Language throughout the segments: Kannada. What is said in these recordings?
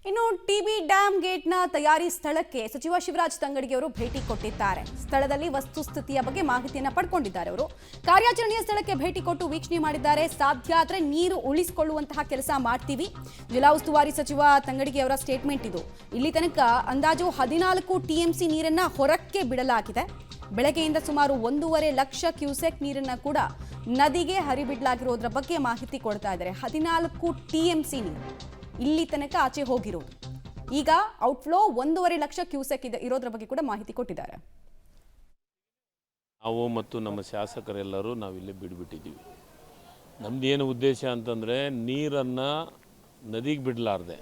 ಇನ್ನು ಟಿಬಿ ಡ್ಯಾಮ್ ಗೇಟ್ನ ತಯಾರಿ ಸ್ಥಳಕ್ಕೆ ಸಚಿವ ಶಿವರಾಜ್ ತಂಗಡಗಿ ಅವರು ಭೇಟಿ ಕೊಟ್ಟಿದ್ದಾರೆ. ಸ್ಥಳದಲ್ಲಿ ವಸ್ತುಸ್ಥಿತಿಯ ಬಗ್ಗೆ ಮಾಹಿತಿಯನ್ನು ಪಡ್ಕೊಂಡಿದ್ದಾರೆ. ಅವರು ಕಾರ್ಯಾಚರಣೆಯ ಸ್ಥಳಕ್ಕೆ ಭೇಟಿ ಕೊಟ್ಟು ವೀಕ್ಷಣೆ ಮಾಡಿದ್ದಾರೆ. ಸಾಧ್ಯ ಆದರೆ ನೀರು ಉಳಿಸಿಕೊಳ್ಳುವಂತಹ ಕೆಲಸ ಮಾಡ್ತೀವಿ. ಜಿಲ್ಲಾ ಉಸ್ತುವಾರಿ ಸಚಿವ ತಂಗಡಗಿ ಅವರ ಸ್ಟೇಟ್ಮೆಂಟ್ ಇದು. ಇಲ್ಲಿ ತನಕ ಅಂದಾಜು 14 ಟಿಎಂಸಿ ನೀರನ್ನ ಹೊರಕ್ಕೆ ಬಿಡಲಾಗಿದೆ. ಬೆಳಗ್ಗೆಯಿಂದ ಸುಮಾರು 1.5 ಲಕ್ಷ ಕ್ಯೂಸೆಕ್ ನೀರನ್ನ ಕೂಡ ನದಿಗೆ ಹರಿಬಿಡಲಾಗಿರೋದ್ರ ಬಗ್ಗೆ ಮಾಹಿತಿ ಕೊಡ್ತಾ ಇದ್ದಾರೆ. 14 ಟಿಎಂಸಿ ನೀರು ಇಲ್ಲಿ ತನಕ ಆಚೆ ಹೋಗಿರೋದು. ಈಗ ಔಟ್ಫ್ಲೋ 1.5 ಲಕ್ಷ ಕ್ಯೂಸೆಕ್ ಇರೋದ್ರ ಬಗ್ಗೆ ಕೂಡ ಮಾಹಿತಿ ಕೊಟ್ಟಿದ್ದಾರೆ. ನಾವು ಮತ್ತು ನಮ್ಮ ಶಾಸಕರೆಲ್ಲರೂ ನಾವಿಲ್ಲಿ ಬಿಡ್ಬಿಟ್ಟಿದ್ದೀವಿ. ನಮ್ಮದೇನು ಉದ್ದೇಶ ಅಂತಂದರೆ ನೀರನ್ನು ನದಿಗೆ ಬಿಡಲಾರ್ದೆ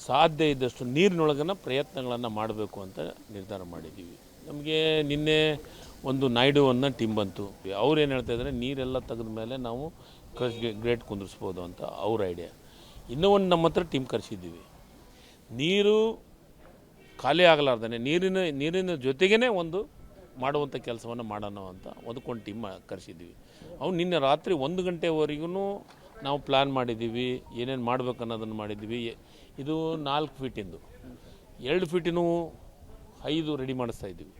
ಸಾಧ್ಯ ಇದ್ದಷ್ಟು ನೀರಿನೊಳಗನ ಪ್ರಯತ್ನಗಳನ್ನು ಮಾಡಬೇಕು ಅಂತ ನಿರ್ಧಾರ ಮಾಡಿದ್ದೀವಿ. ನಮಗೆ ನಿನ್ನೆ ಒಂದು ನಾಯ್ಡುವನ್ನು ಟೀಮ್ ಬಂತು. ಅವ್ರು ಏನು ಹೇಳ್ತಾ ಇದ್ದಾರೆ, ನೀರೆಲ್ಲ ತೆಗೆದ ಮೇಲೆ ನಾವು ಕ್ರಶ್ ಗ್ರೇಟ್ ಕುಂದಿರಿಸ್ಬೋದು ಅಂತ ಅವ್ರ ಐಡಿಯಾ. ಇನ್ನೂ ಒಂದು ನಮ್ಮ ಹತ್ರ ಟೀಮ್ ಕರೆಸಿದ್ದೀವಿ. ನೀರು ಖಾಲಿ ಆಗಲಾರ್ದೇ ನೀರಿನ ಜೊತೆಗೇ ಒಂದು ಮಾಡುವಂಥ ಕೆಲಸವನ್ನು ಮಾಡೋಣ ಅಂತ ಅದಕ್ಕೊಂದು ಟೀಮ್ ಕರೆಸಿದ್ದೀವಿ. ಅವ್ನು ನಿನ್ನೆ ರಾತ್ರಿ 1 ಗಂಟೆವರೆಗೂ ನಾವು ಪ್ಲ್ಯಾನ್ ಮಾಡಿದ್ದೀವಿ, ಏನೇನು ಮಾಡಬೇಕು ಅನ್ನೋದನ್ನು ಮಾಡಿದ್ದೀವಿ. ಇದು 4 ಫೀಟಿಂದು, 2 ಫೀಟಿನೂ 5 ರೆಡಿ ಮಾಡಿಸ್ತಾ ಇದ್ದೀವಿ.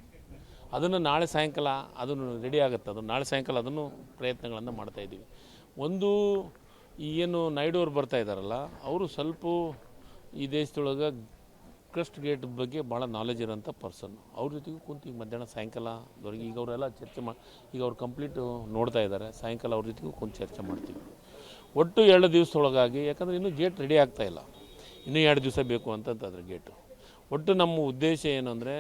ಅದನ್ನು ನಾಳೆ ಸಾಯಂಕಾಲ ಅದನ್ನು ರೆಡಿ ಆಗುತ್ತೆ. ಅದು ನಾಳೆ ಸಾಯಂಕಾಲ ಅದನ್ನು ಪ್ರಯತ್ನಗಳನ್ನು ಮಾಡ್ತಾಯಿದ್ದೀವಿ. ಒಂದು ಏನು ನಾಯ್ಡು ಅವ್ರು ಬರ್ತಾ ಇದ್ದಾರಲ್ಲ, ಅವರು ಸ್ವಲ್ಪ ಈ ದೇಶದೊಳಗೆ ಕ್ರಸ್ಟ್ ಗೇಟ್ ಬಗ್ಗೆ ಭಾಳ ನಾಲೆಜ್ ಇರೋಂಥ ಪರ್ಸನ್. ಅವ್ರ ಜೊತೆಗೂ ಕುಂತು ಈಗ ಮಧ್ಯಾಹ್ನ ಸಾಯಂಕಾಲದವರೆಗೆ ಈಗ ಅವರೆಲ್ಲ ಚರ್ಚೆ ಈಗ ಅವ್ರು ಕಂಪ್ಲೀಟು ನೋಡ್ತಾ ಇದ್ದಾರೆ. ಸಾಯಂಕಾಲ ಅವ್ರ ಜೊತೆಗೂ ಕುಂತು ಚರ್ಚೆ ಮಾಡ್ತೀವಿ. ಒಟ್ಟು 2 ದಿವಸದೊಳಗಾಗಿ, ಯಾಕಂದರೆ ಇನ್ನೂ ಗೇಟ್ ರೆಡಿ ಆಗ್ತಾಯಿಲ್ಲ, ಇನ್ನೂ 2 ದಿವಸ ಬೇಕು ಅಂತಂತಂದರೆ ಗೇಟು. ಒಟ್ಟು ನಮ್ಮ ಉದ್ದೇಶ ಏನು ಅಂದರೆ